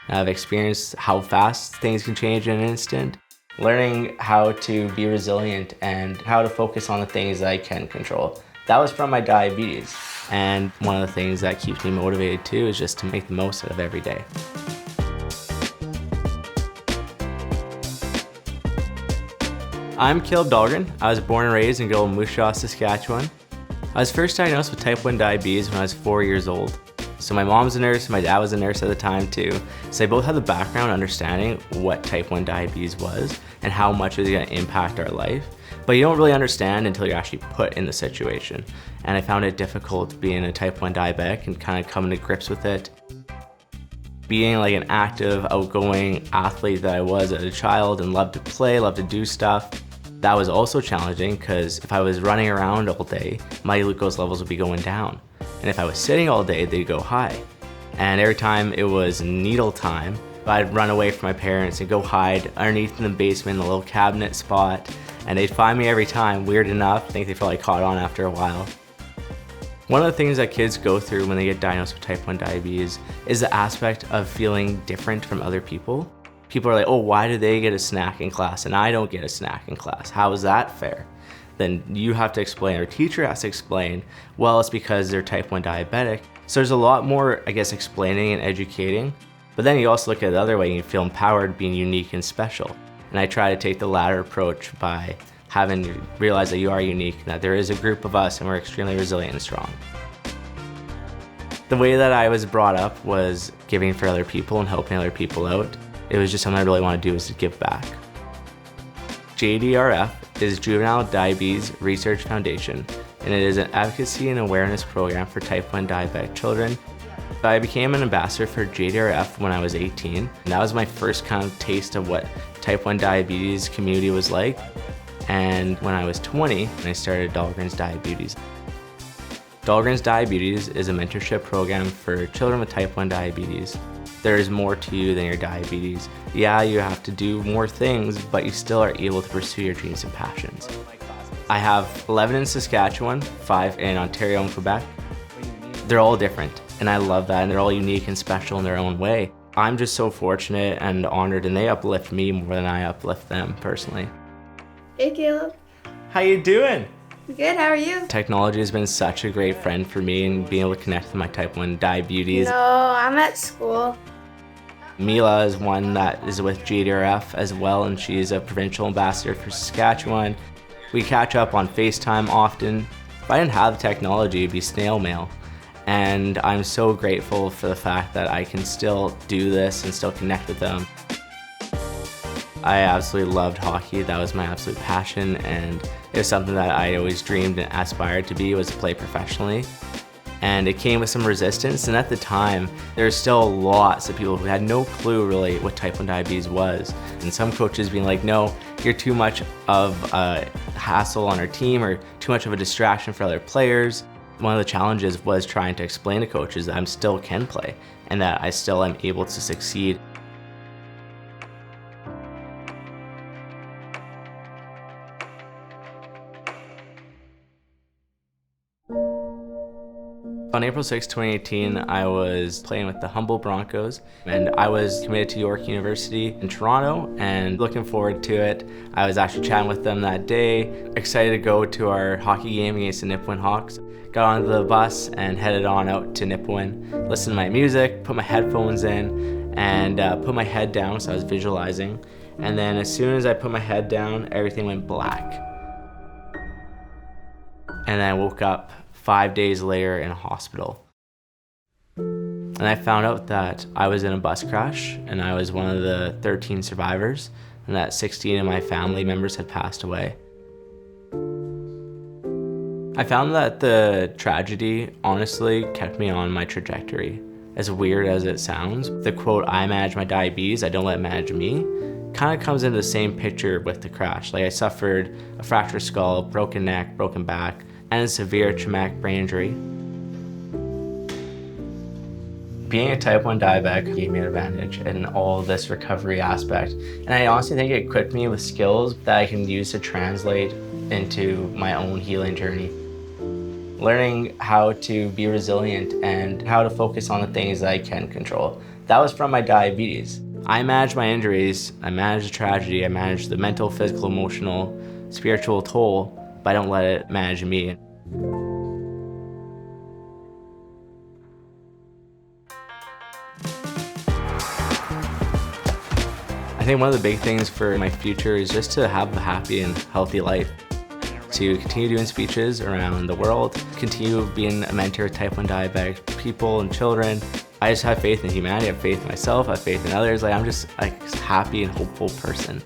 I've experienced how fast things can change in an instant, learning how to be resilient and how to focus on the things I can control. That was from my diabetes. And one of the things that keeps me motivated too is just to make the most out of every day. I'm Kaleb Dahlgren. I was born and raised in good old Moose Jaw, Saskatchewan. I was first diagnosed with type 1 diabetes when I was 4 years old. So my mom's a nurse, my dad was a nurse at the time too. So they both had the background understanding what type 1 diabetes was and how much it was going to impact our life. But you don't really understand until you're actually put in the situation. And I found it difficult being a type 1 diabetic and kind of coming to grips with it. Being like an active, outgoing athlete that I was as a child and loved to play, loved to do stuff, that was also challenging because if I was running around all day, my glucose levels would be going down. And if I was sitting all day, they'd go high. And every time it was needle time, I'd run away from my parents and go hide underneath in the basement in a little cabinet spot. And they'd find me every time, weird enough. I think they probably caught on after a while. One of the things that kids go through when they get diagnosed with type 1 diabetes is the aspect of feeling different from other people. People are like, oh, why do they get a snack in class and I don't get a snack in class? How is that fair? Then you have to explain, or teacher has to explain, well, it's because they're type 1 diabetic. So there's a lot more, I guess, explaining and educating. But then you also look at it the other way and you feel empowered being unique and special. And I try to take the latter approach by having you realize that you are unique, and that there is a group of us and we're extremely resilient and strong. The way that I was brought up was giving for other people and helping other people out. It was just something I really want to do, is to give back. JDRF is Juvenile Diabetes Research Foundation, and it is an advocacy and awareness program for type 1 diabetic children. I became an ambassador for JDRF when I was 18, and that was my first kind of taste of what type 1 diabetes community was like. And when I was 20, I started Dahlgren Diabeauties. Dahlgren Diabeauties is a mentorship program for children with type 1 diabetes. There is more to you than your diabetes. Yeah, you have to do more things, but you still are able to pursue your dreams and passions. I have 11 in Saskatchewan, 5 in Ontario and Quebec. They're all different, and I love that, and they're all unique and special in their own way. I'm just so fortunate and honored, and they uplift me more than I uplift them personally. Hey Kaleb. How you doing? Good, how are you? Technology has been such a great friend for me, and being able to connect with my type 1 diabetes. No, I'm at school. Mila is one that is with JDRF as well, and she's a provincial ambassador for Saskatchewan. We catch up on FaceTime often. If I didn't have the technology, it'd be snail mail. And I'm so grateful for the fact that I can still do this and still connect with them. I absolutely loved hockey. That was my absolute passion, and it was something that I always dreamed and aspired to be, was to play professionally. And it came with some resistance, and at the time, there was still lots of people who had no clue really what type 1 diabetes was. And some coaches being like, no, you're too much of a hassle on our team or too much of a distraction for other players. One of the challenges was trying to explain to coaches that I still can play and that I still am able to succeed. On April 6, 2018, I was playing with the Humboldt Broncos, and I was committed to York University in Toronto and looking forward to it. I was actually chatting with them that day, excited to go to our hockey game against the Nipawin Hawks. Got onto the bus and headed on out to Nipawin, listened to my music, put my headphones in, and put my head down, so I was visualizing. And then as soon as I put my head down, everything went black. And then I woke up 5 days later in a hospital. And I found out that I was in a bus crash and I was one of the 13 survivors, and that 16 of my family members had passed away. I found that the tragedy honestly kept me on my trajectory. As weird as it sounds, the quote, I manage my diabetes, I don't let it manage me, kind of comes into the same picture with the crash. Like, I suffered a fractured skull, broken neck, broken back, and a severe traumatic brain injury. Being a type 1 diabetic gave me an advantage in all this recovery aspect. And I honestly think it equipped me with skills that I can use to translate into my own healing journey. learning how to be resilient and how to focus on the things that I can control. That was from my diabetes. I managed my injuries, I managed the tragedy, I managed the mental, physical, emotional, spiritual toll, but I don't let it manage me. I think one of the big things for my future is just to have a happy and healthy life. To continue doing speeches around the world, continue being a mentor to type 1 diabetic people and children. I just have faith in humanity, I have faith in myself, I have faith in others. I'm just a happy and hopeful person.